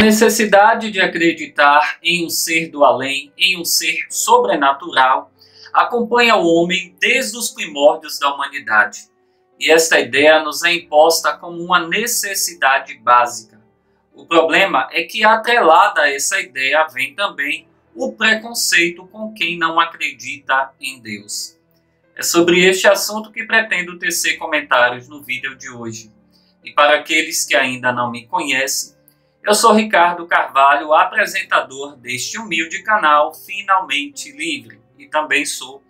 necessidade de acreditar em um ser do além, em um ser sobrenatural, acompanha o homem desde os primórdios da humanidade. E esta ideia nos é imposta como uma necessidade básica. O problema é que, atrelada a essa ideia, vem também o preconceito com quem não acredita em Deus. É sobre este assunto que pretendo tecer comentários no vídeo de hoje. E para aqueles que ainda não me conhecem, eu sou Ricardo Carvalho, apresentador deste humilde canal Finalmente Livre. E também sou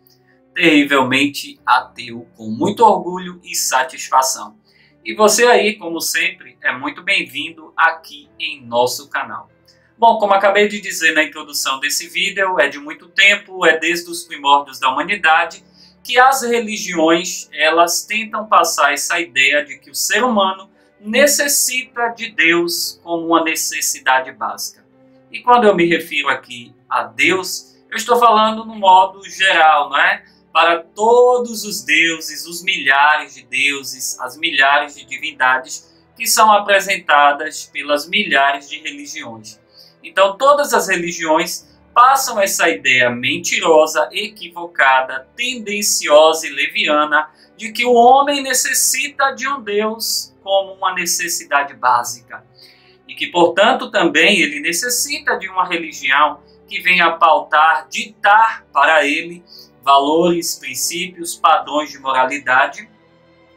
terrivelmente ateu, com muito orgulho e satisfação. E você aí, como sempre, é muito bem-vindo aqui em nosso canal. Bom, como acabei de dizer na introdução desse vídeo, é de muito tempo, é desde os primórdios da humanidade, que as religiões, elas tentam passar essa ideia de que o ser humano necessita de Deus como uma necessidade básica. E quando eu me refiro aqui a Deus, eu estou falando no modo geral, não é? Para todos os deuses, os milhares de deuses, as milhares de divindades que são apresentadas pelas milhares de religiões. Então, todas as religiões passam essa ideia mentirosa, equivocada, tendenciosa e leviana de que o homem necessita de um Deus como uma necessidade básica. E que, portanto, também ele necessita de uma religião que venha pautar, ditar para ele valores, princípios, padrões de moralidade,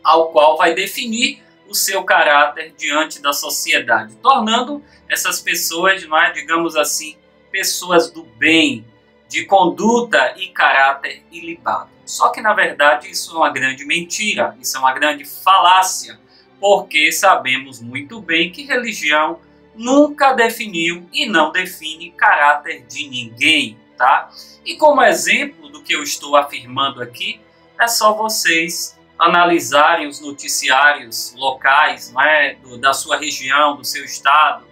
ao qual vai definir o seu caráter diante da sociedade, tornando essas pessoas, digamos assim, pessoas do bem, de conduta e caráter ilibado. Só que, na verdade, isso é uma grande mentira, isso é uma grande falácia, porque sabemos muito bem que religião nunca definiu e não define caráter de ninguém, tá? E como exemplo do que eu estou afirmando aqui, é só vocês analisarem os noticiários locais, não é? Da sua região, do seu estado,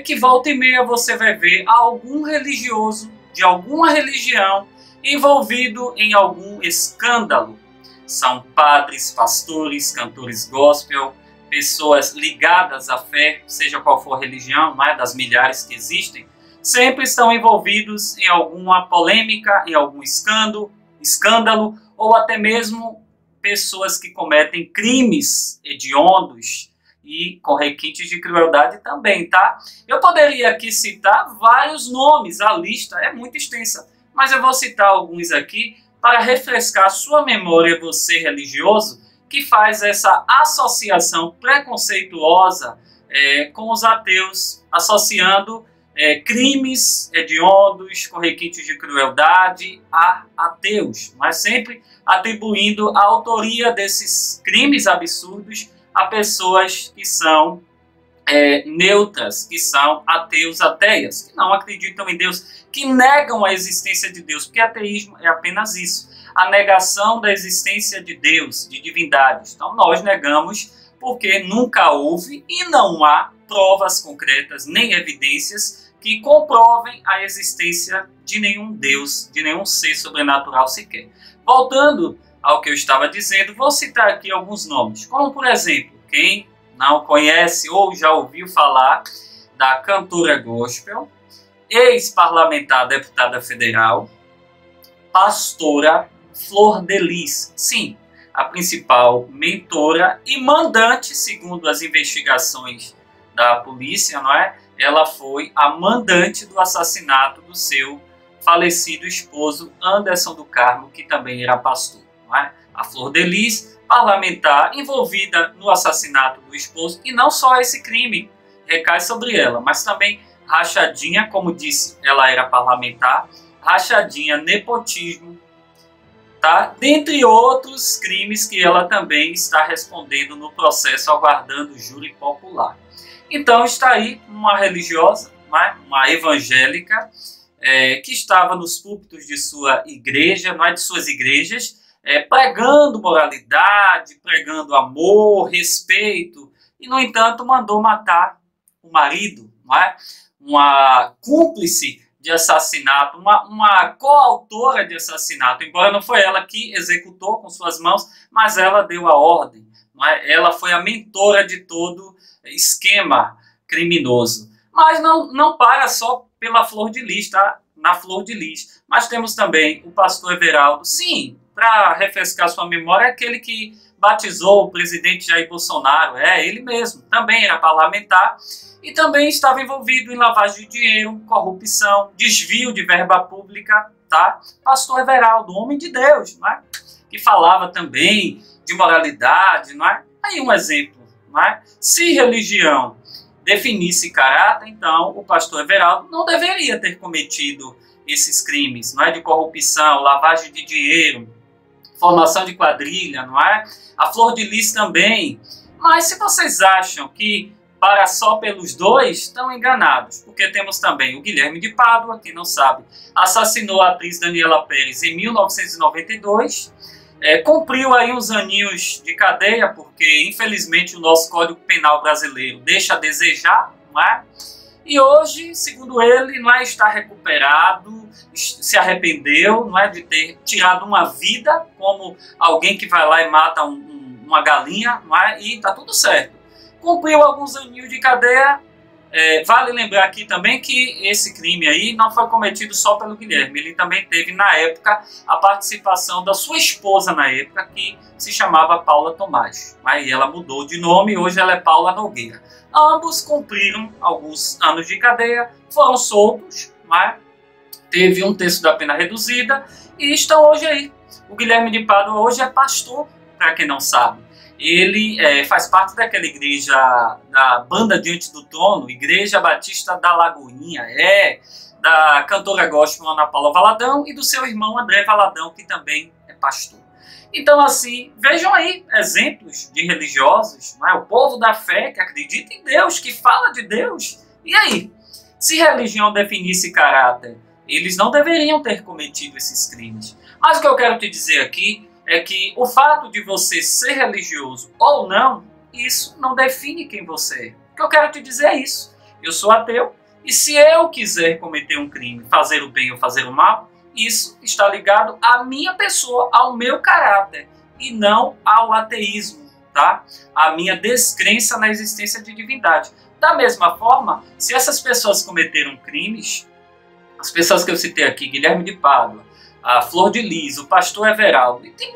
que volta e meia você vai ver algum religioso de alguma religião envolvido em algum escândalo. São padres, pastores, cantores gospel, pessoas ligadas à fé, seja qual for a religião, não é? Das milhares que existem, sempre estão envolvidos em alguma polêmica, em algum escândalo, ou até mesmo pessoas que cometem crimes hediondos e com requintes de crueldade também, tá? Eu poderia aqui citar vários nomes, a lista é muito extensa, mas eu vou citar alguns aqui para refrescar sua memória, você religioso, que faz essa associação preconceituosa com os ateus, associando crimes hediondos com requintes de crueldade a ateus, mas sempre atribuindo a autoria desses crimes absurdos a pessoas que são neutras, que são ateus, ateias, que não acreditam em Deus, que negam a existência de Deus, porque ateísmo é apenas isso, a negação da existência de Deus, de divindades. Então nós negamos porque nunca houve e não há provas concretas, nem evidências que comprovem a existência de nenhum Deus, de nenhum ser sobrenatural sequer. Voltando ao que eu estava dizendo, vou citar aqui alguns nomes, como por exemplo, quem não conhece ou já ouviu falar da cantora gospel, ex-parlamentar, deputada federal, pastora Flor de Lis. Sim, a principal mentora e mandante, segundo as investigações da polícia, não é? Ela foi a mandante do assassinato do seu falecido esposo Anderson do Carmo, que também era pastor. Não é? A Flor de Lis, parlamentar, envolvida no assassinato do esposo, e não só esse crime recai sobre ela, mas também rachadinha, como disse, ela era parlamentar, rachadinha, nepotismo, tá? Dentre outros crimes que ela também está respondendo no processo, aguardando júri popular. Então está aí uma religiosa, uma evangélica, que estava nos púlpitos de sua igreja, de suas igrejas, pregando moralidade, pregando amor, respeito, e no entanto mandou matar o marido, uma cúmplice de assassinato, uma coautora de assassinato, embora não foi ela que executou com suas mãos, mas ela deu a ordem, ela foi a mentora de todo esquema criminoso. Mas não para só pela Flor de Lis, tá? Na Flor de Lis. Mas temos também o pastor Everaldo. Sim, para refrescar sua memória, é aquele que batizou o presidente Jair Bolsonaro. É ele mesmo. Também era parlamentar e também estava envolvido em lavagem de dinheiro, corrupção, desvio de verba pública, tá? Pastor Everaldo, homem de Deus, não é? Que falava também de moralidade, não é? Aí um exemplo, não é? Se religião definisse caráter, então o pastor Everaldo não deveria ter cometido esses crimes, não é? De corrupção, lavagem de dinheiro, formação de quadrilha, não é? A Flor de Lis também. Mas se vocês acham que para só pelos dois, estão enganados, porque temos também o Guilherme de Pádua, quem não sabe, assassinou a atriz Daniela Pérez em 1992, cumpriu aí uns aninhos de cadeia, porque infelizmente o nosso Código Penal brasileiro deixa a desejar, não é? E hoje, segundo ele, não é, está recuperado, se arrependeu, não é, de ter tirado uma vida, como alguém que vai lá e mata uma galinha, não é, e está tudo certo. Cumpriu alguns aninhos de cadeia. Vale lembrar aqui também que esse crime aí não foi cometido só pelo Guilherme. Ele também teve, na época, a participação da sua esposa, na época, que se chamava Paula Tomás. Aí ela mudou de nome e hoje ela é Paula Nogueira. Ambos cumpriram alguns anos de cadeia, foram soltos, né? Teve um terço da pena reduzida e estão hoje aí. O Guilherme de Pádua hoje é pastor, para quem não sabe. Ele faz parte daquela igreja, da Banda Diante do Trono, Igreja Batista da Lagoinha, da cantora gospel Ana Paula Valadão e do seu irmão André Valadão, que também é pastor. Então, assim, vejam aí exemplos de religiosos, não é? O povo da fé que acredita em Deus, que fala de Deus. E aí? Se religião definisse caráter, eles não deveriam ter cometido esses crimes. Mas o que eu quero te dizer aqui é que o fato de você ser religioso ou não, isso não define quem você é. O que eu quero te dizer é isso. Eu sou ateu e se eu quiser cometer um crime, fazer o bem ou fazer o mal, isso está ligado à minha pessoa, ao meu caráter e não ao ateísmo, tá? A minha descrença na existência de divindade. Da mesma forma, se essas pessoas cometeram crimes, as pessoas que eu citei aqui, Guilherme de Pádua, a Flor de Lis, o pastor Everaldo, e tem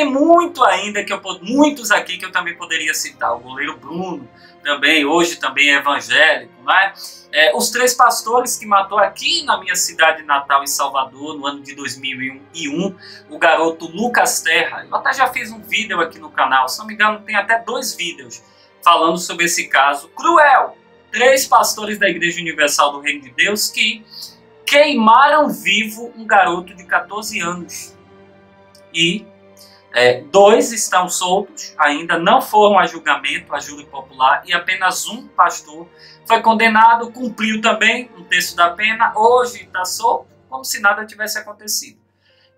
muito ainda, muitos aqui que eu também poderia citar, o goleiro Bruno, também, hoje também é evangélico, né? Os 3 pastores que matou aqui na minha cidade natal, em Salvador, no ano de 2001, o garoto Lucas Terra. Eu até já fiz um vídeo aqui no canal, se não me engano tem até 2 vídeos falando sobre esse caso cruel. 3 pastores da Igreja Universal do Reino de Deus que queimaram vivo um garoto de 14 anos. E 2 estão soltos, ainda não foram a julgamento, a júri popular, e apenas um pastor foi condenado, cumpriu também um terço da pena, hoje está solto, como se nada tivesse acontecido.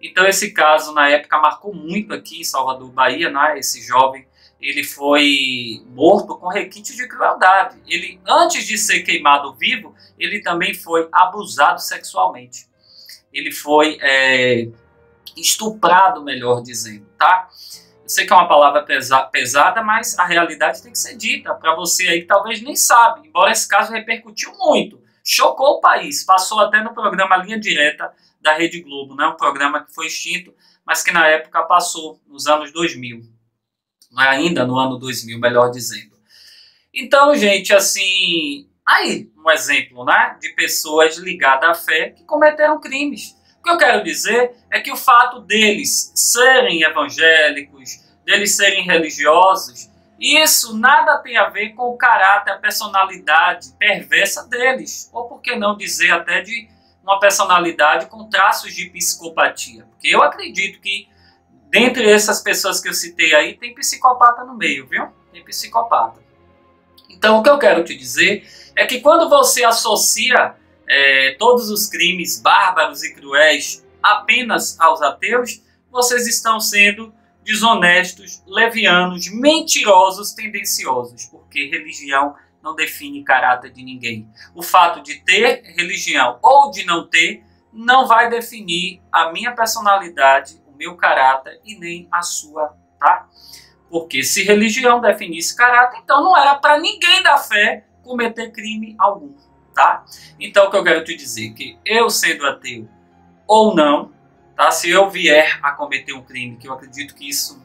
Então esse caso, na época, marcou muito aqui em Salvador, Bahia, né? Esse jovem, ele foi morto com requinte de crueldade. Ele, antes de ser queimado vivo, ele também foi abusado sexualmente. Ele foi estuprado, melhor dizendo, tá? Eu sei que é uma palavra pesada, mas a realidade tem que ser dita para você aí que talvez nem sabe, embora esse caso repercutiu muito, chocou o país, passou até no programa Linha Direta da Rede Globo, né? Um programa que foi extinto, mas que na época passou, nos anos 2000, ainda no ano 2000, melhor dizendo. Então, gente, assim, aí um exemplo, né, de pessoas ligadas à fé que cometeram crimes. O que eu quero dizer é que o fato deles serem evangélicos, deles serem religiosos, isso nada tem a ver com o caráter, a personalidade perversa deles. Ou por que não dizer até de uma personalidade com traços de psicopatia. Porque eu acredito que dentre essas pessoas que eu citei aí, tem psicopata no meio, viu? Tem psicopata. Então o que eu quero te dizer é que quando você associa todos os crimes bárbaros e cruéis apenas aos ateus, vocês estão sendo desonestos, levianos, mentirosos, tendenciosos, porque religião não define caráter de ninguém. O fato de ter religião ou de não ter não vai definir a minha personalidade, o meu caráter e nem a sua, tá? Porque se religião definisse caráter, então não era para ninguém da fé cometer crime algum. tá? Então o que eu quero te dizer é que eu sendo ateu ou não, tá? Se eu vier a cometer um crime, que eu acredito que isso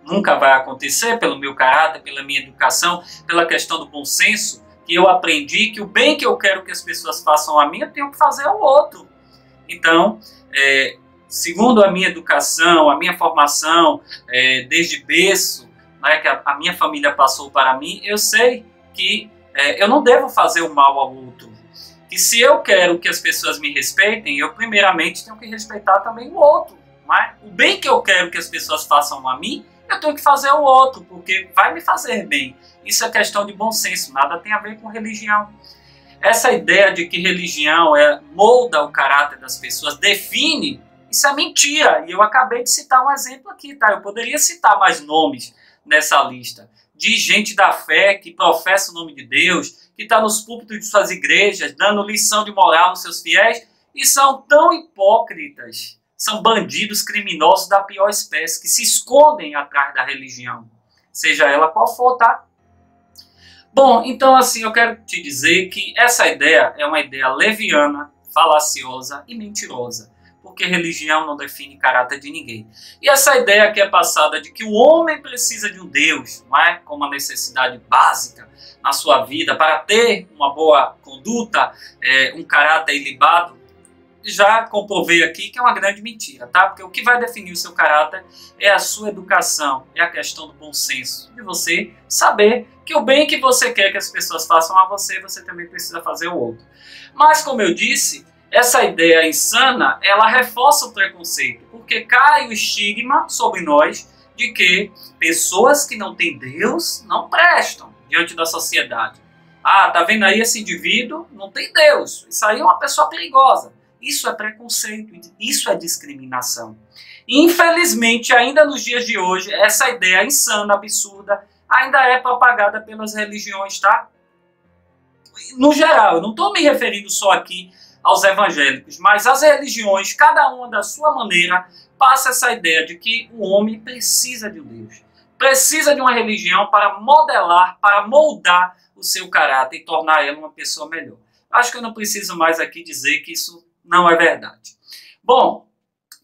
nunca vai acontecer pelo meu caráter, pela minha educação, pela questão do bom senso, que eu aprendi que o bem que eu quero que as pessoas façam a mim, eu tenho que fazer ao outro. Então, segundo a minha educação, a minha formação, desde berço, né, que a minha família passou para mim, eu sei que eu não devo fazer o mal ao outro. Que se eu quero que as pessoas me respeitem, eu primeiramente tenho que respeitar também o outro. Não é? O bem que eu quero que as pessoas façam a mim, eu tenho que fazer ao outro, porque vai me fazer bem. Isso é questão de bom senso, nada tem a ver com religião. Essa ideia de que religião molda o caráter das pessoas, define, isso é mentira. E eu acabei de citar um exemplo aqui, tá? Eu poderia citar mais nomes nessa lista, de gente da fé que professa o nome de Deus, que está nos púlpitos de suas igrejas, dando lição de moral aos seus fiéis, e são tão hipócritas, são bandidos criminosos da pior espécie, que se escondem atrás da religião, seja ela qual for, tá? Bom, então assim, eu quero te dizer que essa ideia é uma ideia leviana, falaciosa e mentirosa, porque religião não define caráter de ninguém. E essa ideia que é passada de que o homem precisa de um Deus, não é? Como uma necessidade básica na sua vida para ter uma boa conduta, um caráter ilibado, já comprovei aqui que é uma grande mentira, tá? Porque o que vai definir o seu caráter é a sua educação, é a questão do bom senso, de você saber que o bem que você quer que as pessoas façam a você, você também precisa fazer ao outro. Mas, como eu disse, essa ideia insana, ela reforça o preconceito, porque cai o estigma sobre nós de que pessoas que não têm Deus não prestam diante da sociedade. Ah, tá vendo aí esse indivíduo? Não tem Deus. Isso aí é uma pessoa perigosa. Isso é preconceito, isso é discriminação. Infelizmente, ainda nos dias de hoje, essa ideia insana, absurda, ainda é propagada pelas religiões, tá? No geral, eu não estou me referindo só aqui aos evangélicos, mas as religiões, cada uma da sua maneira, passa essa ideia de que o homem precisa de um Deus. Precisa de uma religião para modelar, para moldar o seu caráter e tornar ela uma pessoa melhor. Acho que eu não preciso mais aqui dizer que isso não é verdade. Bom,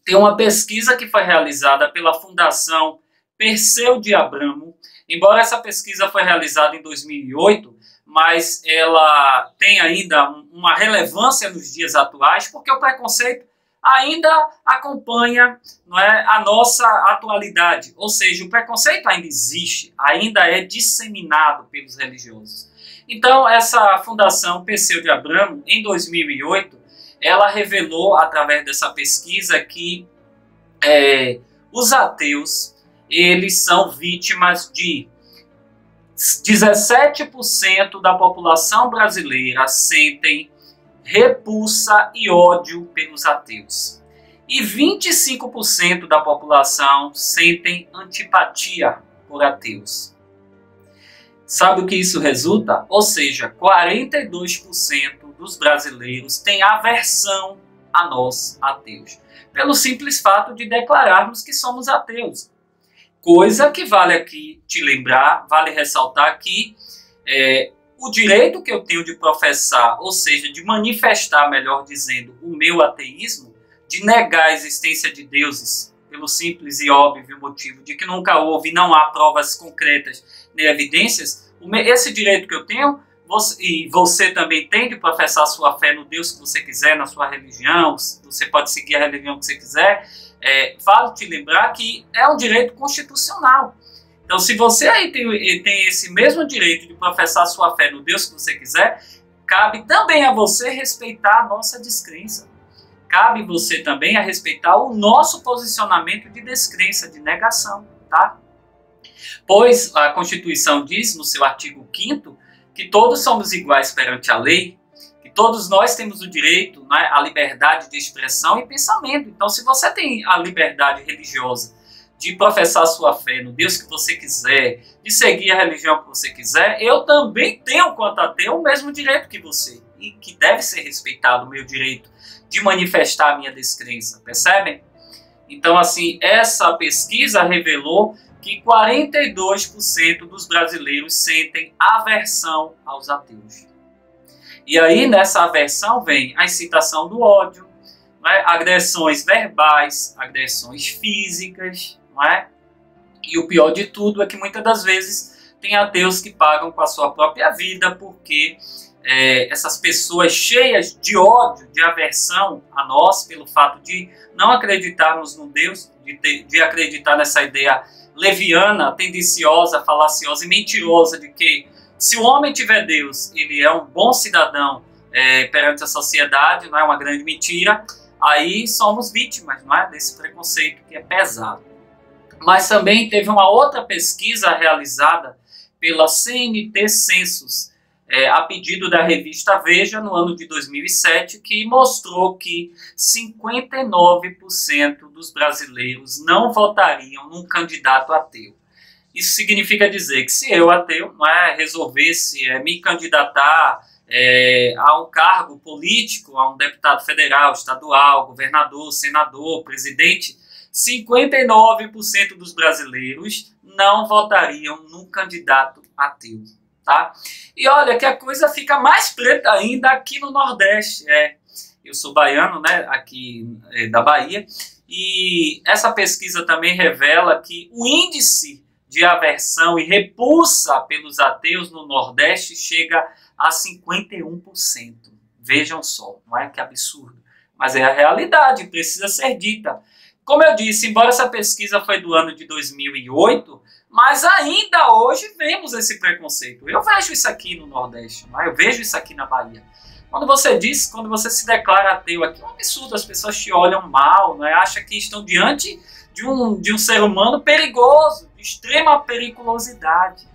tem uma pesquisa que foi realizada pela Fundação Perseu de Abramo. Embora essa pesquisa foi realizada em 2008, mas ela tem ainda uma relevância nos dias atuais, porque o preconceito ainda acompanha, não é, a nossa atualidade. Ou seja, o preconceito ainda existe, ainda é disseminado pelos religiosos. Então, essa Fundação Perseu de Abramo, em 2008, ela revelou, através dessa pesquisa, que os ateus, eles são vítimas de 17% da população brasileira sentem repulsa e ódio pelos ateus. E 25% da população sentem antipatia por ateus. Sabe o que isso resulta? Ou seja, 42% dos brasileiros têm aversão a nós, ateus, pelo simples fato de declararmos que somos ateus. Coisa que vale aqui te lembrar, vale ressaltar que o direito que eu tenho de professar, ou seja, de manifestar, melhor dizendo, o meu ateísmo, de negar a existência de deuses, pelo simples e óbvio motivo de que nunca houve e não há provas concretas nem evidências, esse direito que eu tenho, e você também tem de professar a sua fé no Deus que você quiser, na sua religião, você pode seguir a religião que você quiser, vale te lembrar que é um direito constitucional. Então, se você aí tem esse mesmo direito de professar a sua fé no Deus que você quiser, cabe também a você respeitar a nossa descrença. Cabe você também a respeitar o nosso posicionamento de descrença, de negação, tá? Pois a Constituição diz, no seu artigo 5º, que todos somos iguais perante a lei, que todos nós temos o direito, né, à liberdade de expressão e pensamento. Então, se você tem a liberdade religiosa de professar a sua fé no Deus que você quiser, de seguir a religião que você quiser, eu também tenho, quanto ateu, o mesmo direito que você. E que deve ser respeitado o meu direito de manifestar a minha descrença, percebem? Então, assim, essa pesquisa revelou que 42% dos brasileiros sentem aversão aos ateus. E aí, nessa aversão, vem a incitação do ódio, não é? Agressões verbais, agressões físicas, não é? E o pior de tudo é que muitas das vezes tem ateus que pagam com a sua própria vida, porque essas pessoas cheias de ódio, de aversão a nós, pelo fato de não acreditarmos no Deus, de acreditar nessa ideia leviana, tendenciosa, falaciosa e mentirosa de que se o homem tiver Deus, ele é um bom cidadão perante a sociedade, não é uma grande mentira, aí somos vítimas, não é, desse preconceito que é pesado. Mas também teve uma outra pesquisa realizada pela CNT Census, a pedido da revista Veja, no ano de 2007, que mostrou que 59% dos brasileiros não votariam num candidato ateu. Isso significa dizer que se eu, ateu, não é, resolvesse me candidatar a um cargo político, a um deputado federal, estadual, governador, senador, presidente, 59% dos brasileiros não votariam num candidato ateu. Tá? E olha que a coisa fica mais preta ainda aqui no Nordeste. Eu sou baiano, né, aqui da Bahia, e essa pesquisa também revela que o índice de aversão e repulsa pelos ateus no Nordeste chega a 51%. Vejam só, não é que absurdo, mas é a realidade, precisa ser dita. Como eu disse, embora essa pesquisa foi do ano de 2008, mas ainda hoje vemos esse preconceito. Eu vejo isso aqui no Nordeste, não é? Eu vejo isso aqui na Bahia. Quando você se declara ateu aqui, é um absurdo, as pessoas te olham mal, não é? Acham que estão diante de um ser humano perigoso, de extrema periculosidade,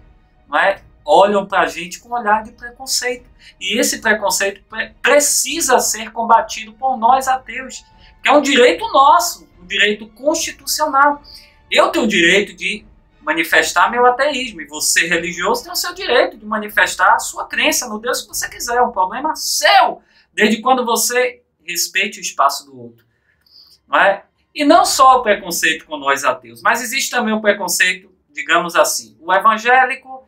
não é? Olham para a gente com um olhar de preconceito. E esse preconceito precisa ser combatido por nós ateus, que é um direito nosso, um direito constitucional. Eu tenho o direito de manifestar meu ateísmo, e você, religioso, tem o seu direito de manifestar a sua crença no Deus que você quiser. É um problema seu, desde quando você respeite o espaço do outro. Não é? E não só o preconceito com nós ateus, mas existe também o preconceito, digamos assim, o evangélico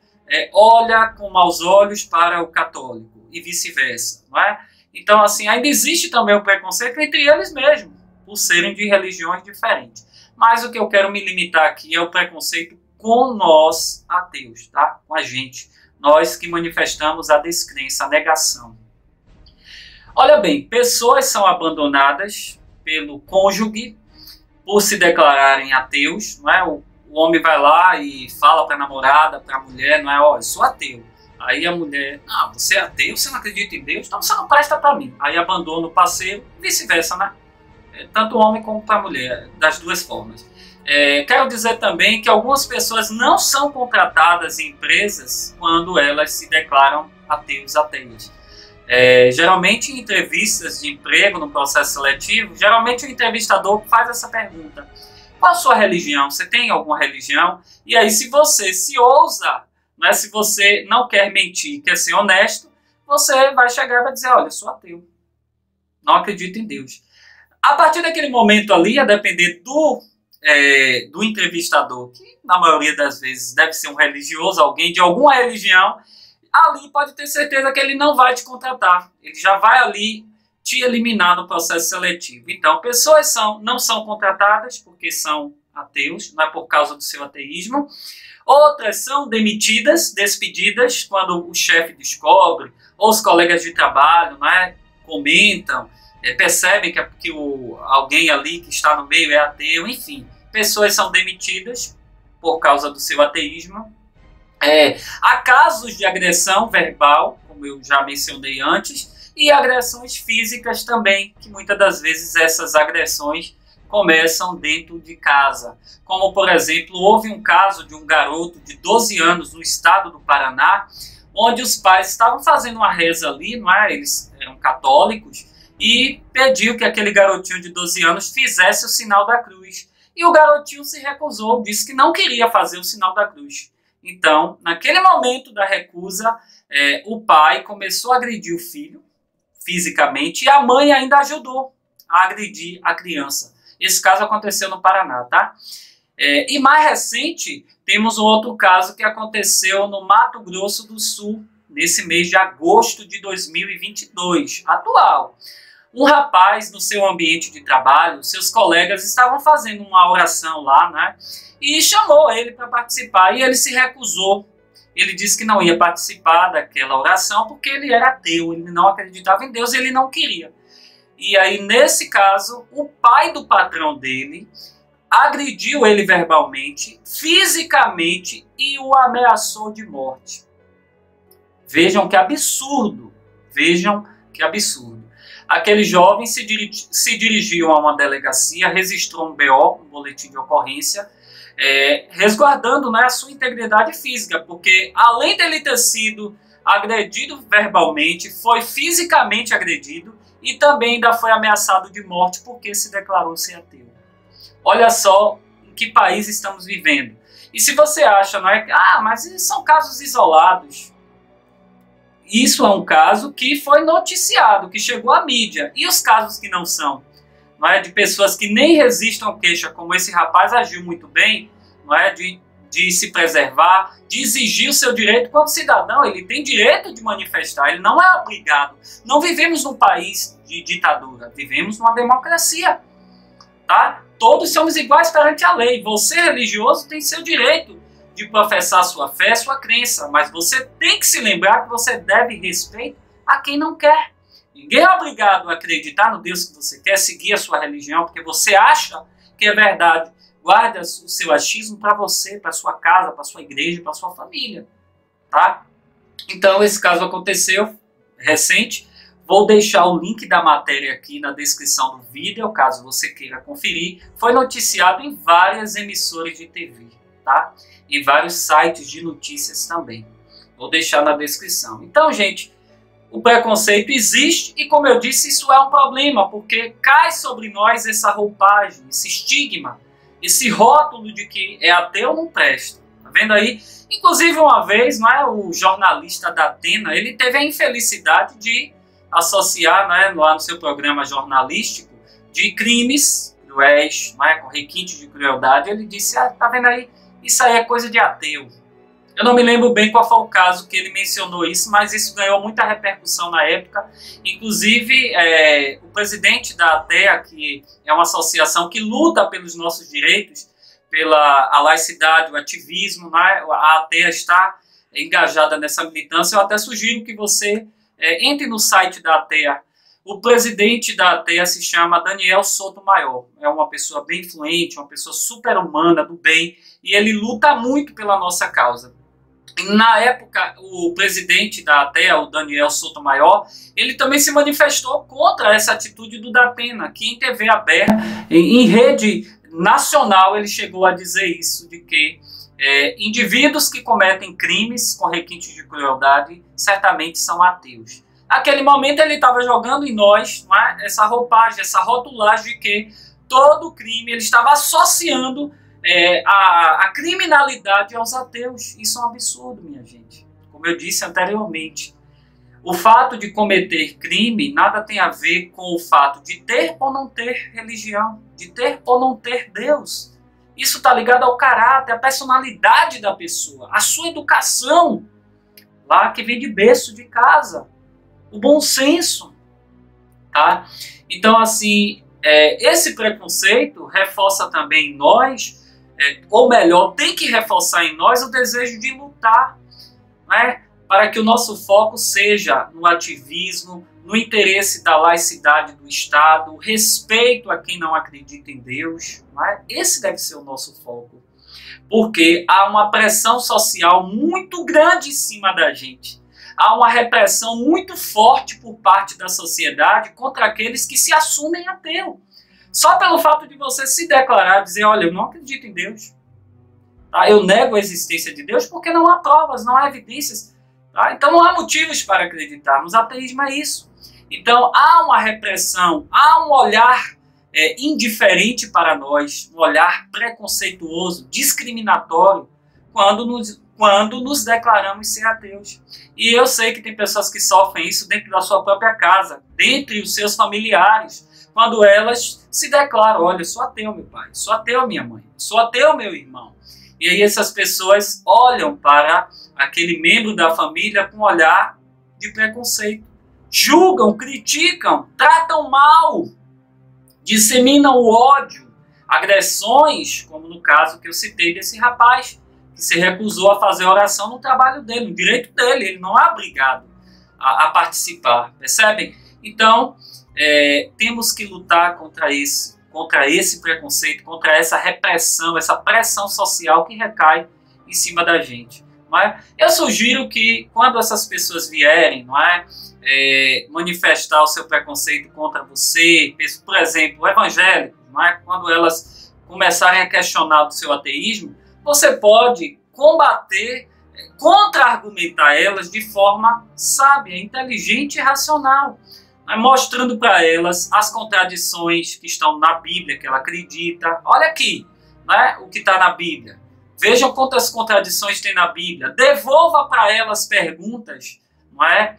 olha com maus olhos para o católico e vice-versa, não é? Então, assim, ainda existe também o preconceito entre eles mesmos, por serem de religiões diferentes. Mas o que eu quero me limitar aqui é o preconceito com nós ateus, tá? Com a gente, nós que manifestamos a descrença, a negação. Olha bem, pessoas são abandonadas pelo cônjuge por se declararem ateus, não é? O homem vai lá e fala para a namorada, para a mulher, não é? Ó, eu sou ateu. Aí a mulher, você é ateu, você não acredita em Deus, então você não presta para mim. Aí abandona o parceiro, vice-versa, né? Tanto o homem como para a mulher, das duas formas. Quero dizer também que algumas pessoas não são contratadas em empresas quando elas se declaram ateios, ateias. Geralmente em entrevistas de emprego, no processo seletivo, geralmente o entrevistador faz essa pergunta: qual a sua religião? Você tem alguma religião? E aí, se você se ousa, né, se você não quer mentir, quer ser honesto, você vai chegar e vai dizer: olha, eu sou ateu, não acredito em Deus. A partir daquele momento ali, a depender do entrevistador, que na maioria das vezes deve ser um religioso, alguém de alguma religião, ali pode ter certeza que ele não vai te contratar. Ele já vai ali te eliminar no processo seletivo. Então, pessoas não são contratadas porque são ateus, não é por causa do seu ateísmo. Outras são demitidas, despedidas, quando o chefe descobre, ou os colegas de trabalho, não é, comentam, percebem que alguém ali que está no meio é ateu, enfim. Pessoas são demitidas por causa do seu ateísmo. Há casos de agressão verbal, como eu já mencionei antes, e agressões físicas também, que muitas das vezes essas agressões começam dentro de casa. Como, por exemplo, houve um caso de um garoto de 12 anos no estado do Paraná, onde os pais estavam fazendo uma reza ali, não é? Eles eram católicos, e pediu que aquele garotinho de 12 anos fizesse o sinal da cruz. E o garotinho se recusou, disse que não queria fazer o sinal da cruz. Então, naquele momento da recusa, o pai começou a agredir o filho fisicamente e a mãe ainda ajudou a agredir a criança. Esse caso aconteceu no Paraná, tá? E mais recente, temos um outro caso que aconteceu no Mato Grosso do Sul, nesse mês de agosto de 2022, atual. Um rapaz, no seu ambiente de trabalho, seus colegas estavam fazendo uma oração lá, né? E chamou ele para participar, e ele se recusou. Ele disse que não ia participar daquela oração porque ele era ateu, ele não acreditava em Deus, ele não queria. E aí, nesse caso, o pai do patrão dele agrediu ele verbalmente, fisicamente e o ameaçou de morte. Vejam que absurdo, vejam que absurdo. Aquele jovem se dirigiu a uma delegacia, registrou um BO, um boletim de ocorrência, resguardando, né, a sua integridade física, porque além dele ter sido agredido verbalmente, foi fisicamente agredido e também ainda foi ameaçado de morte porque se declarou ser ateu. Olha só em que país estamos vivendo. E se você acha, não é, mas são casos isolados. Isso é um caso que foi noticiado, que chegou à mídia. E os casos que não são? Não é, de pessoas que nem resistem à queixa, como esse rapaz agiu muito bem, não é, de se preservar, de exigir o seu direito como cidadão. Ele tem direito de manifestar, ele não é obrigado. Não vivemos num país de ditadura, vivemos numa democracia. Tá? Todos somos iguais perante a lei. Você, religioso, tem seu direito de professar sua fé, sua crença, mas você tem que se lembrar que você deve respeito a quem não quer. Ninguém é obrigado a acreditar no Deus que você quer, seguir a sua religião, porque você acha que é verdade. Guarde o seu achismo para você, para sua casa, para sua igreja, para sua família. Tá? Então, esse caso aconteceu recente. Vou deixar o link da matéria aqui na descrição do vídeo, caso você queira conferir. Foi noticiado em várias emissoras de TV, tá? Em vários sites de notícias também. Vou deixar na descrição. Então, gente, o preconceito existe e, como eu disse, isso é um problema, porque cai sobre nós essa roupagem, esse estigma, esse rótulo de que é ateu não presta. Tá vendo aí? Inclusive, uma vez, não é, o jornalista da Atena, ele teve a infelicidade de associar, né, lá no seu programa jornalístico, de crimes cruéis, né, com requintes de crueldade. Ele disse, tá vendo aí, isso aí é coisa de ateu. Eu não me lembro bem qual foi o caso que ele mencionou isso, mas isso ganhou muita repercussão na época. Inclusive, o presidente da ATEA, que é uma associação que luta pelos nossos direitos, pela laicidade, o ativismo, né, a ATEA está engajada nessa militância. Eu até sugiro que você entre no site da ATEA. O presidente da ATEA se chama Daniel Sotomayor. É uma pessoa bem influente, uma pessoa super humana, do bem, e ele luta muito pela nossa causa. Na época, o presidente da ATEA, o Daniel Sotomayor, ele também se manifestou contra essa atitude do Datena, que em TV aberta, em rede nacional, ele chegou a dizer isso, de que indivíduos que cometem crimes com requintes de crueldade certamente são ateus. Naquele momento ele estava jogando em nós, não é, essa roupagem, essa rotulagem de que todo crime ele estava associando a criminalidade aos ateus. Isso é um absurdo, minha gente. Como eu disse anteriormente, o fato de cometer crime nada tem a ver com o fato de ter ou não ter religião, de ter ou não ter Deus. Isso está ligado ao caráter, à personalidade da pessoa, à sua educação, lá que vem de berço de casa, o bom senso, tá? Então, assim, esse preconceito reforça também em nós, ou melhor, tem que reforçar em nós o desejo de lutar, né? Para que o nosso foco seja no ativismo, no interesse da laicidade do Estado, respeito a quem não acredita em Deus. Não é? Esse deve ser o nosso foco. Porque há uma pressão social muito grande em cima da gente. Há uma repressão muito forte por parte da sociedade contra aqueles que se assumem ateu. Só pelo fato de você se declarar, dizer, olha, eu não acredito em Deus. Tá? Eu nego a existência de Deus porque não há provas, não há evidências. Tá? Então não há motivos para acreditarmos. Ateísmo é isso. Então há uma repressão, há um olhar indiferente para nós, um olhar preconceituoso, discriminatório, quando nos declaramos ser ateus. E eu sei que tem pessoas que sofrem isso dentro da sua própria casa, dentre os seus familiares, quando elas se declaram, olha, eu sou ateu, meu pai, sou ateu, minha mãe, sou ateu, meu irmão. E aí essas pessoas olham para aquele membro da família com um olhar de preconceito. Julgam, criticam, tratam mal, disseminam o ódio, agressões, como no caso que eu citei desse rapaz, que se recusou a fazer oração no trabalho dele, no direito dele, ele não é obrigado a participar, percebem? Então, temos que lutar contra esse preconceito, contra essa repressão, essa pressão social que recai em cima da gente. Não é? Eu sugiro que quando essas pessoas vierem, não é, manifestar o seu preconceito contra você, por exemplo, o evangélico, não é? Quando elas começarem a questionar do seu ateísmo, você pode combater, contra-argumentar elas de forma sábia, inteligente e racional, mostrando para elas as contradições que estão na Bíblia, que ela acredita. Olha aqui, né, o que está na Bíblia. Vejam quantas contradições tem na Bíblia. Devolva para elas perguntas, não é?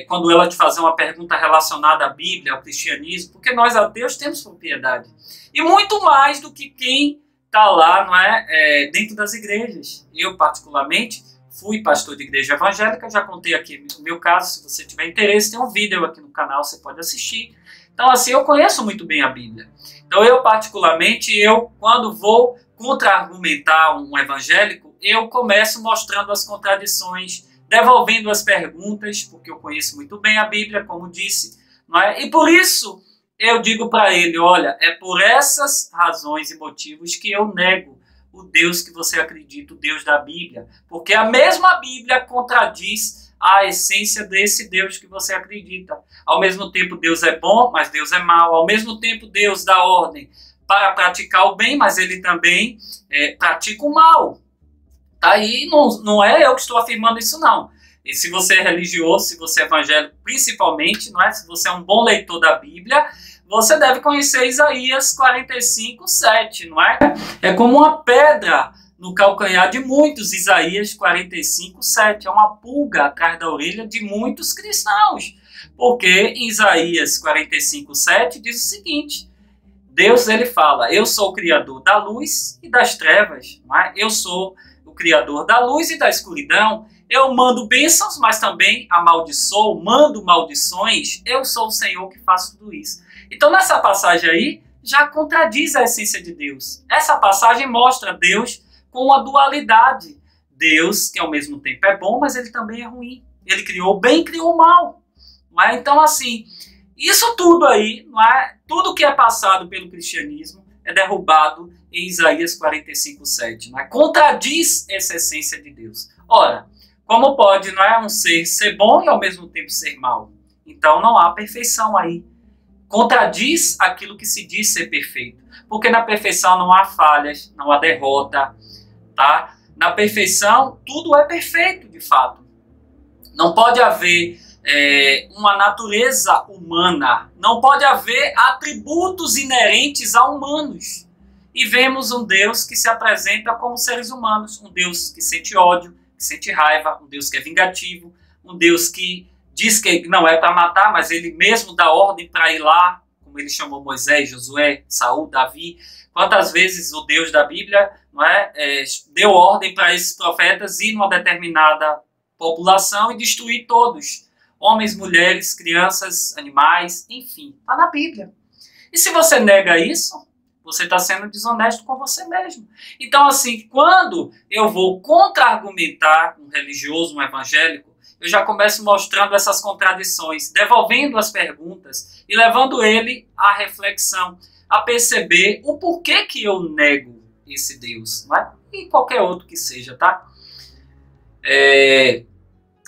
Quando ela te fazer uma pergunta relacionada à Bíblia, ao cristianismo, porque nós ateus temos propriedade. E muito mais do que quem está lá, não é, dentro das igrejas. Eu, particularmente, fui pastor de igreja evangélica, já contei aqui no meu caso, se você tiver interesse, tem um vídeo aqui no canal, você pode assistir. Então, assim, eu conheço muito bem a Bíblia. Então, eu, particularmente, quando vou contra-argumentar um evangélico, eu começo mostrando as contradições, devolvendo as perguntas, porque eu conheço muito bem a Bíblia, como disse, não é? E por isso, eu digo para ele, olha, é por essas razões e motivos que eu nego o Deus que você acredita, o Deus da Bíblia. Porque a mesma Bíblia contradiz a essência desse Deus que você acredita. Ao mesmo tempo, Deus é bom, mas Deus é mau. Ao mesmo tempo, Deus dá ordem para praticar o bem, mas ele também pratica o mal. Aí não é eu que estou afirmando isso, não. E se você é religioso, se você é evangélico, principalmente, não é? Se você é um bom leitor da Bíblia, você deve conhecer Isaías 45:7, não é? É como uma pedra no calcanhar de muitos, Isaías 45:7. É uma pulga atrás da orelha de muitos cristãos. Porque em Isaías 45:7 diz o seguinte, Deus, ele fala, eu sou o criador da luz e das trevas, não é? Eu sou o criador da luz e da escuridão. Eu mando bênçãos, mas também amaldiçoo, mando maldições. Eu sou o Senhor que faço tudo isso. Então, nessa passagem aí, já contradiz a essência de Deus. Essa passagem mostra Deus com uma dualidade. Deus, que ao mesmo tempo é bom, mas ele também é ruim. Ele criou o bem e criou o mal. Não é? Então, assim, isso tudo aí, não é? Tudo que é passado pelo cristianismo é derrubado em Isaías 45:7. Não é? Contradiz essa essência de Deus. Ora, como pode, não é, um ser bom e ao mesmo tempo ser mal? Então, não há perfeição aí. Contradiz aquilo que se diz ser perfeito. Porque na perfeição não há falhas, não há derrota, tá? Na perfeição, tudo é perfeito, de fato. Não pode haver uma natureza humana, não pode haver atributos inerentes a humanos. E vemos um Deus que se apresenta como seres humanos, um Deus que sente ódio, que sente raiva, um Deus que é vingativo, um Deus que diz que não é para matar, mas ele mesmo dá ordem para ir lá, como ele chamou Moisés, Josué, Saul, Davi. Quantas vezes o Deus da Bíblia, não é, deu ordem para esses profetas ir numa determinada população e destruir todos. Homens, mulheres, crianças, animais, enfim, está na Bíblia. E se você nega isso, você está sendo desonesto com você mesmo. Então, assim, quando eu vou contra-argumentar um religioso, um evangélico, eu já começo mostrando essas contradições, devolvendo as perguntas e levando ele à reflexão, a perceber o porquê que eu nego esse Deus, não é? E qualquer outro que seja, tá?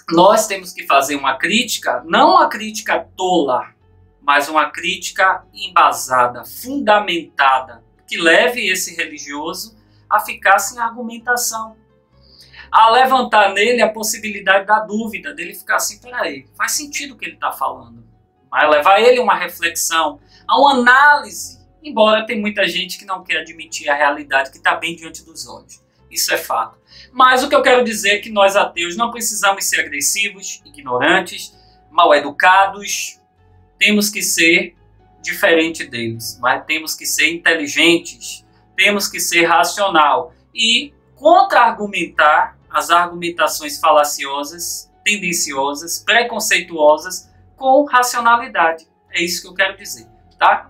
Nós temos que fazer uma crítica, não uma crítica tola, mas uma crítica embasada, fundamentada, que leve esse religioso a ficar sem argumentação, a levantar nele a possibilidade da dúvida, dele ficar assim, peraí, faz sentido o que ele está falando. Vai levar ele a uma reflexão, a uma análise, embora tem muita gente que não quer admitir a realidade que está bem diante dos olhos. Isso é fato. Mas o que eu quero dizer é que nós ateus não precisamos ser agressivos, ignorantes, mal educados, temos que ser diferente deles, mas temos que ser inteligentes, temos que ser racional e contra-argumentar as argumentações falaciosas, tendenciosas, preconceituosas com racionalidade. É isso que eu quero dizer, tá?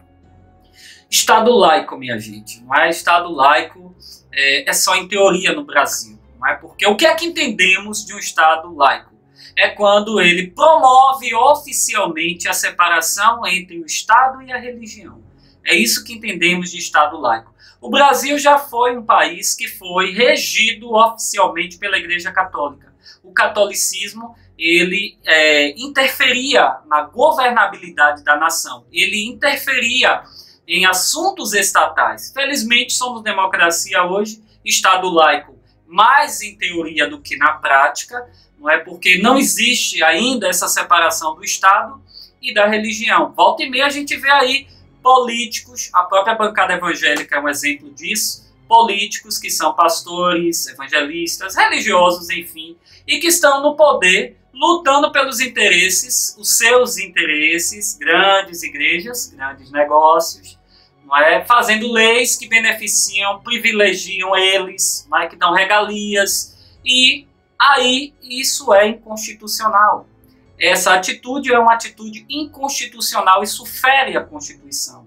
Estado laico, minha gente. Não é Estado laico, é só em teoria no Brasil. Não é? Porque o que é que entendemos de um Estado laico? É quando ele promove oficialmente a separação entre o Estado e a religião. É isso que entendemos de Estado laico. O Brasil já foi um país que foi regido oficialmente pela Igreja Católica. O catolicismo, ele interferia na governabilidade da nação. Ele interferia em assuntos estatais. Felizmente, somos democracia hoje, Estado laico, mais em teoria do que na prática, não é? Porque não existe ainda essa separação do Estado e da religião. Volta e meia a gente vê aí políticos, a própria bancada evangélica é um exemplo disso, políticos que são pastores, evangelistas, religiosos, enfim, e que estão no poder lutando pelos interesses, os seus interesses, grandes igrejas, grandes negócios, não é? Fazendo leis que beneficiam, privilegiam eles, não é? Que dão regalias, e aí isso é inconstitucional. Essa atitude é uma atitude inconstitucional, isso fere a Constituição.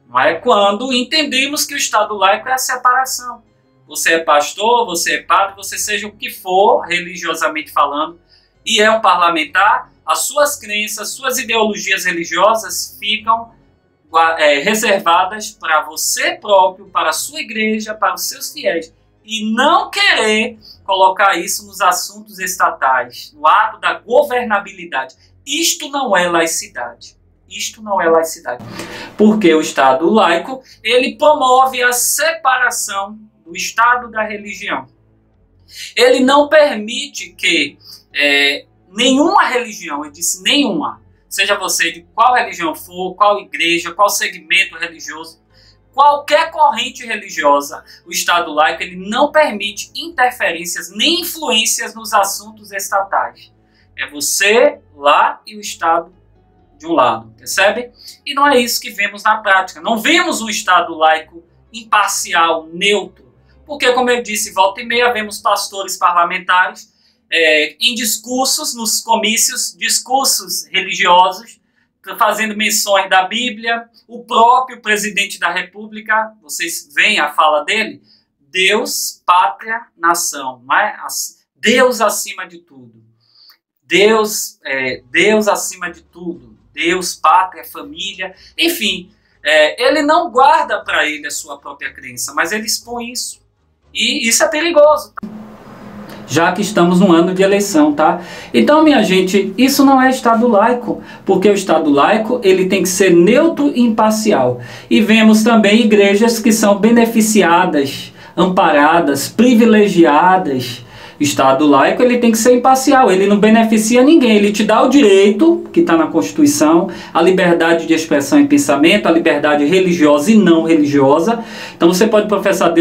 Não é? Quando entendemos que o Estado laico é a separação. Você é pastor, você é padre, você seja o que for, religiosamente falando, e é um parlamentar, as suas crenças, suas ideologias religiosas ficam reservadas para você próprio, para a sua igreja, para os seus fiéis. E não querer colocar isso nos assuntos estatais, no ato da governabilidade. Isto não é laicidade. Isto não é laicidade. Porque o Estado laico, ele promove a separação do Estado da religião. Ele não permite que nenhuma religião, eu disse nenhuma, seja você de qual religião for, qual igreja, qual segmento religioso, qualquer corrente religiosa, o Estado laico ele não permite interferências nem influências nos assuntos estatais. É você lá e o Estado de um lado, percebe? E não é isso que vemos na prática. Não vemos um Estado laico imparcial, neutro, porque, como eu disse, volta e meia vemos pastores parlamentares em discursos, nos comícios, discursos religiosos, fazendo menções da Bíblia, o próprio presidente da República, vocês veem a fala dele, Deus, pátria, nação, não é? Deus acima de tudo, Deus acima de tudo, Deus, pátria, família, enfim, ele não guarda para ele a sua própria crença, mas ele expõe isso, e isso é perigoso, já que estamos num ano de eleição, tá? Então, minha gente, isso não é Estado laico, porque o Estado laico, ele tem que ser neutro e imparcial. E vemos também igrejas que são beneficiadas, amparadas, privilegiadas. O Estado laico, ele tem que ser imparcial, ele não beneficia ninguém, ele te dá o direito, que está na Constituição, a liberdade de expressão e pensamento, a liberdade religiosa e não religiosa. Então você pode professar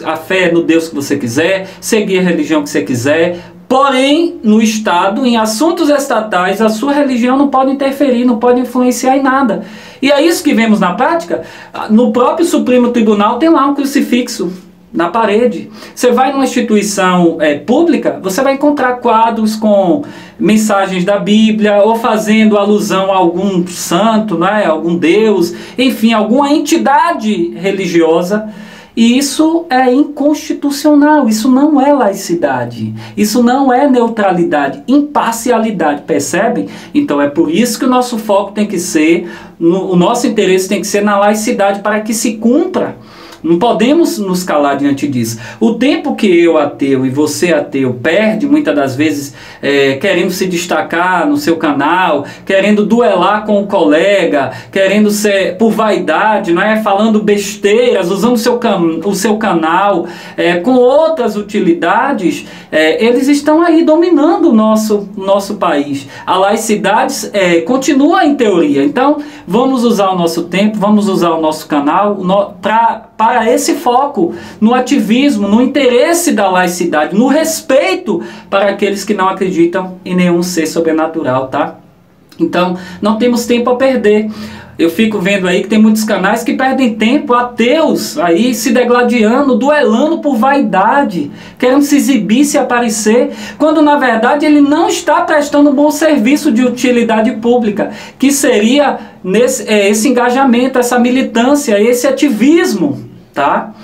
a fé no Deus que você quiser, seguir a religião que você quiser, porém, no Estado, em assuntos estatais, a sua religião não pode interferir, não pode influenciar em nada. E é isso que vemos na prática. No próprio Supremo Tribunal tem lá um crucifixo na parede. Você vai numa instituição pública, você vai encontrar quadros com mensagens da Bíblia, ou fazendo alusão a algum santo, né, algum Deus, enfim, alguma entidade religiosa. E isso é inconstitucional, isso não é laicidade, isso não é neutralidade, imparcialidade, percebe? Então é por isso que o nosso foco tem que ser, o nosso interesse tem que ser na laicidade, para que se cumpra. Não podemos nos calar diante disso. O tempo que eu, ateu, e você, ateu, perde, muitas das vezes, querendo se destacar no seu canal, querendo duelar com o colega, querendo ser por vaidade, não é? Falando besteiras, usando o seu canal, com outras utilidades, eles estão aí dominando o nosso país. A laicidade continua em teoria. Então, vamos usar o nosso tempo, vamos usar o nosso canal para esse foco, no ativismo, no interesse da laicidade, no respeito para aqueles que não acreditam em nenhum ser sobrenatural, tá? Então, não temos tempo a perder. Eu fico vendo aí que tem muitos canais que perdem tempo, ateus, aí se degladiando, duelando por vaidade, querendo se exibir, se aparecer, quando na verdade ele não está prestando um bom serviço de utilidade pública, que seria esse engajamento, essa militância, esse ativismo, tá?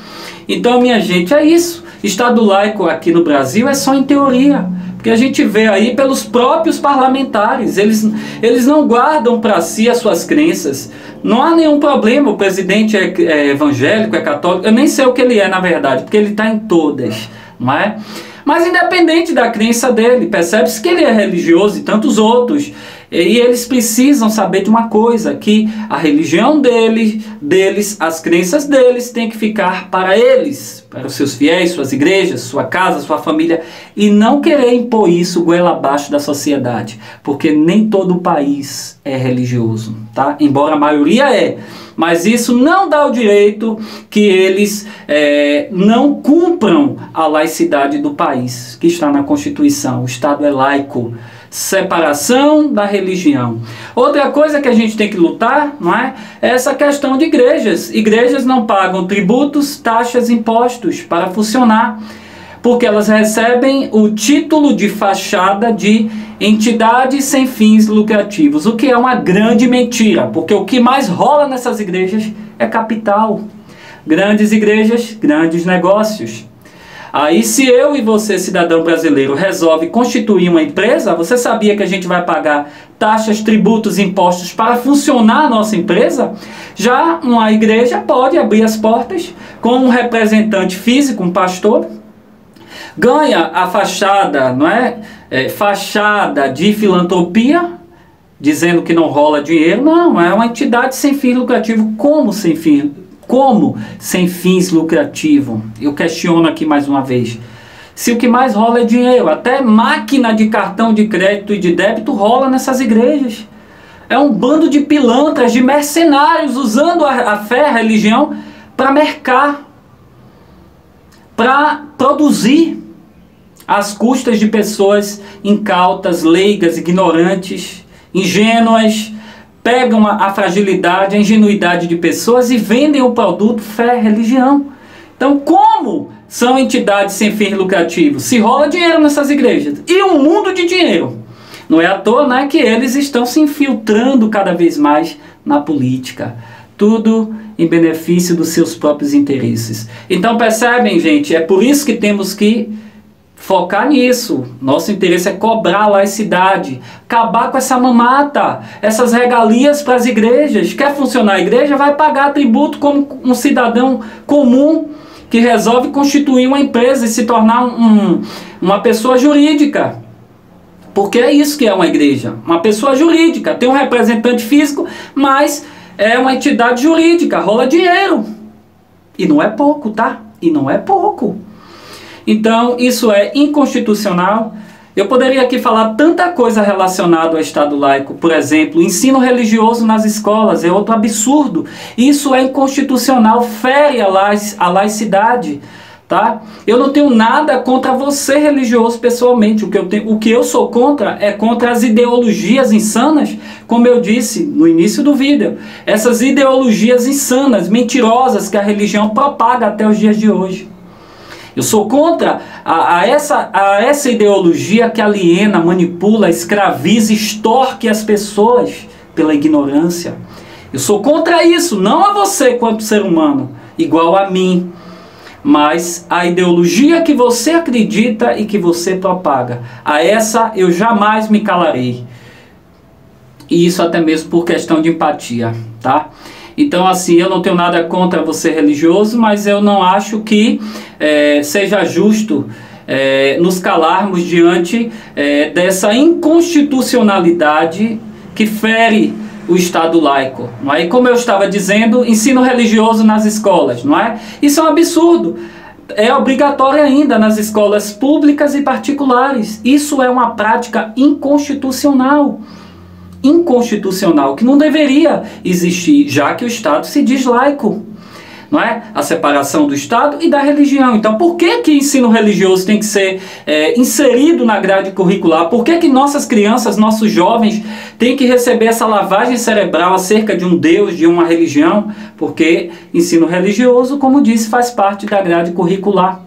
Então, minha gente, é isso. Estado laico aqui no Brasil é só em teoria, porque a gente vê aí pelos próprios parlamentares, eles não guardam para si as suas crenças. Não há nenhum problema, o presidente é evangélico, é católico, eu nem sei o que ele é na verdade, porque ele está em todas, não é? Mas independente da crença dele, percebe-se que ele é religioso e tantos outros. E eles precisam saber de uma coisa, que a religião deles, as crenças deles têm que ficar para eles, para os seus fiéis, suas igrejas, sua casa, sua família, e não querer impor isso goela abaixo da sociedade, porque nem todo o país é religioso, tá? Embora a maioria é. Mas isso não dá o direito que eles não cumpram a laicidade do país, que está na Constituição. O Estado é laico. Separação da religião. Outra coisa que a gente tem que lutar, não é? É essa questão de igrejas. Igrejas não pagam tributos, taxas, impostos para funcionar, porque elas recebem o título de fachada de entidade sem fins lucrativos, o que é uma grande mentira, porque o que mais rola nessas igrejas é capital. Grandes igrejas, grandes negócios. Aí se eu e você, cidadão brasileiro, resolve constituir uma empresa, você sabia que a gente vai pagar taxas, tributos, impostos para funcionar a nossa empresa? Já uma igreja pode abrir as portas com um representante físico, um pastor, ganha a fachada, não é? Fachada de filantropia, dizendo que não rola dinheiro. Não, é uma entidade sem fins lucrativos. Como sem fim? Como sem fins lucrativos? Eu questiono aqui mais uma vez. Se o que mais rola é dinheiro, até máquina de cartão de crédito e de débito rola nessas igrejas. É um bando de pilantras, de mercenários, usando a fé, a religião, para mercar, para produzir às custas de pessoas incautas, leigas, ignorantes, ingênuas. Pegam a fragilidade, a ingenuidade de pessoas e vendem o produto fé, religião. Então, como são entidades sem fins lucrativos? Se rola dinheiro nessas igrejas. E um mundo de dinheiro. Não é à toa, né, que eles estão se infiltrando cada vez mais na política. Tudo em benefício dos seus próprios interesses. Então, percebem, gente? É por isso que temos que focar nisso. Nosso interesse é cobrar a laicidade, acabar com essa mamata, essas regalias para as igrejas. Quer funcionar a igreja? Vai pagar tributo como um cidadão comum que resolve constituir uma empresa e se tornar uma pessoa jurídica. Porque é isso que é uma igreja, uma pessoa jurídica. Tem um representante físico, mas é uma entidade jurídica, rola dinheiro. E não é pouco, tá? E não é pouco. Então, isso é inconstitucional. Eu poderia aqui falar tanta coisa relacionada ao Estado laico. Por exemplo, ensino religioso nas escolas é outro absurdo. Isso é inconstitucional, fere a laicidade, tá? Eu não tenho nada contra você religioso pessoalmente. O que eu sou contra é contra as ideologias insanas, como eu disse no início do vídeo. Essas ideologias insanas, mentirosas que a religião propaga até os dias de hoje. Eu sou contra essa ideologia que aliena, manipula, escraviza, extorque as pessoas pela ignorância. Eu sou contra isso, não a você quanto ser humano, igual a mim, mas a ideologia que você acredita e que você propaga. A essa eu jamais me calarei. E isso até mesmo por questão de empatia, tá? Então, assim, eu não tenho nada contra você religioso, mas eu não acho que seja justo nos calarmos diante dessa inconstitucionalidade que fere o Estado laico. Não é? E como eu estava dizendo, ensino religioso nas escolas, não é? Isso é um absurdo. É obrigatório ainda nas escolas públicas e particulares. Isso é uma prática inconstitucional. Inconstitucional, que não deveria existir, já que o Estado se diz laico. não é? A separação do Estado e da religião. Então, por que que ensino religioso tem que ser inserido na grade curricular? Por que que nossas crianças, nossos jovens têm que receber essa lavagem cerebral acerca de um Deus, de uma religião? Porque ensino religioso, como disse, faz parte da grade curricular.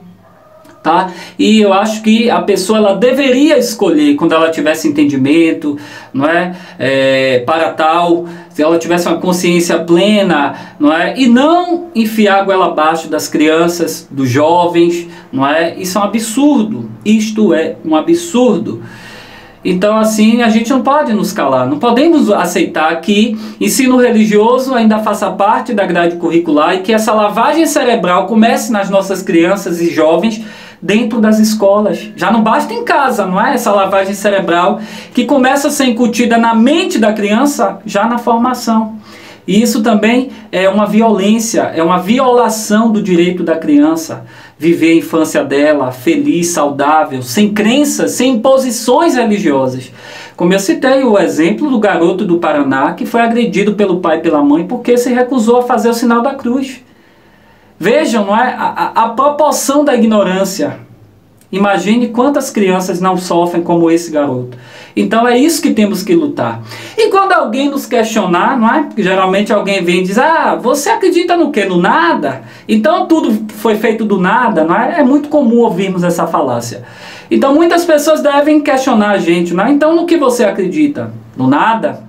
Tá? E eu acho que a pessoa ela deveria escolher, quando ela tivesse entendimento, não é? Para tal, se ela tivesse uma consciência plena, não é? E não enfiar a goela abaixo das crianças, dos jovens, não é? Isso é um absurdo, isto é um absurdo. Então assim, a gente não pode nos calar, não podemos aceitar que ensino religioso ainda faça parte da grade curricular e que essa lavagem cerebral comece nas nossas crianças e jovens dentro das escolas. Já não basta em casa, não é? Essa lavagem cerebral que começa a ser incutida na mente da criança já na formação. E isso também é uma violência, é uma violação do direito da criança viver a infância dela feliz, saudável, sem crenças, sem imposições religiosas. Como eu citei o exemplo do garoto do Paraná que foi agredido pelo pai e pela mãe porque se recusou a fazer o sinal da cruz. Vejam, não é? A proporção da ignorância. Imagine quantas crianças não sofrem como esse garoto. Então é isso que temos que lutar. E quando alguém nos questionar, não é? Porque geralmente alguém vem e diz, você acredita no quê? No nada? Então tudo foi feito do nada, não é? É muito comum ouvirmos essa falácia. Então muitas pessoas devem questionar a gente, não é? Então no que você acredita? No nada?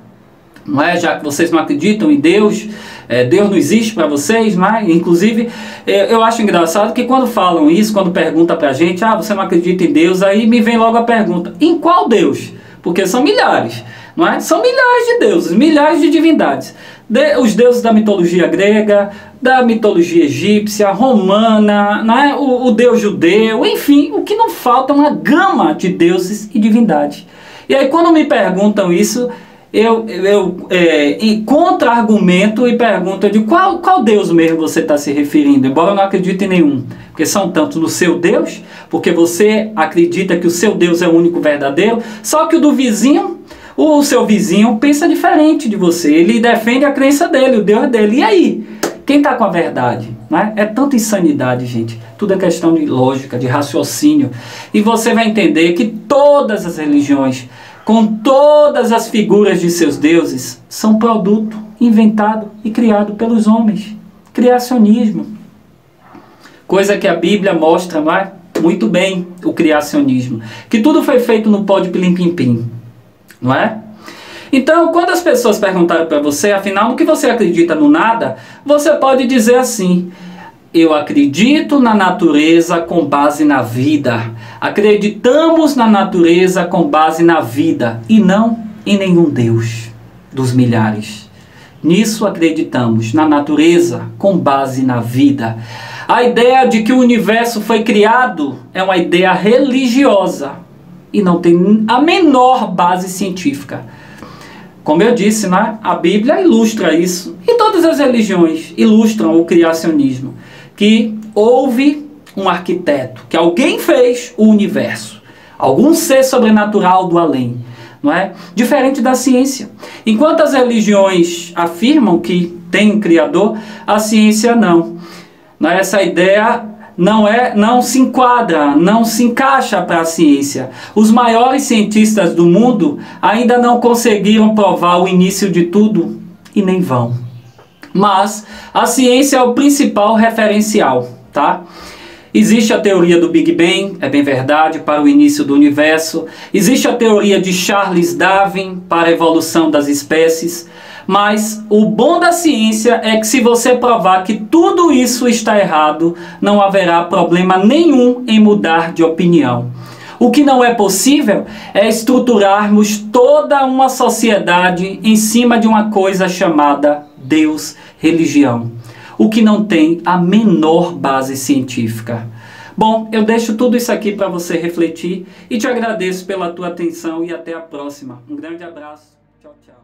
Não é? Já que vocês não acreditam em Deus, Deus não existe para vocês, não é? Inclusive, eu acho engraçado que quando falam isso, quando perguntam para a gente, você não acredita em Deus, aí me vem logo a pergunta, em qual Deus? Porque são milhares, não é? São milhares de deuses, milhares de divindades. Os deuses da mitologia grega, da mitologia egípcia, romana, não é? O deus judeu, enfim, o que não falta é uma gama de deuses e divindades. E aí quando me perguntam isso, eu contra-argumento e pergunto de qual Deus mesmo você está se referindo, embora eu não acredite em nenhum, porque são tantos no seu Deus, porque você acredita que o seu Deus é o único verdadeiro, só que o do vizinho, o seu vizinho pensa diferente de você, ele defende a crença dele, o Deus dele, e aí? Quem está com a verdade? Né? É tanta insanidade, gente, tudo é questão de lógica, de raciocínio, e você vai entender que todas as religiões, com todas as figuras de seus deuses, são produto inventado e criado pelos homens. Criacionismo. Coisa que a Bíblia mostra, não é? Muito bem, o criacionismo. Que tudo foi feito no pó de pilim-pim-pim. Não é? Então, quando as pessoas perguntarem para você, afinal, no que você acredita no nada, você pode dizer assim, eu acredito na natureza com base na vida. Acreditamos na natureza com base na vida e não em nenhum Deus dos milhares. Nisso acreditamos, na natureza com base na vida. A ideia de que o universo foi criado é uma ideia religiosa e não tem a menor base científica. Como eu disse, né? A Bíblia ilustra isso e todas as religiões ilustram o criacionismo. Que houve um arquiteto, que alguém fez o universo, algum ser sobrenatural do além, não é? Diferente da ciência. Enquanto as religiões afirmam que tem um criador, a ciência não. Essa ideia não se enquadra, não se encaixa para a ciência. Os maiores cientistas do mundo ainda não conseguiram provar o início de tudo e nem vão. Mas a ciência é o principal referencial, tá? Existe a teoria do Big Bang, é bem verdade, para o início do universo. Existe a teoria de Charles Darwin para a evolução das espécies. Mas o bom da ciência é que se você provar que tudo isso está errado, não haverá problema nenhum em mudar de opinião. O que não é possível é estruturarmos toda uma sociedade em cima de uma coisa chamada Deus, religião, o que não tem a menor base científica. Bom, eu deixo tudo isso aqui para você refletir e te agradeço pela tua atenção e até a próxima. Um grande abraço. Tchau, tchau.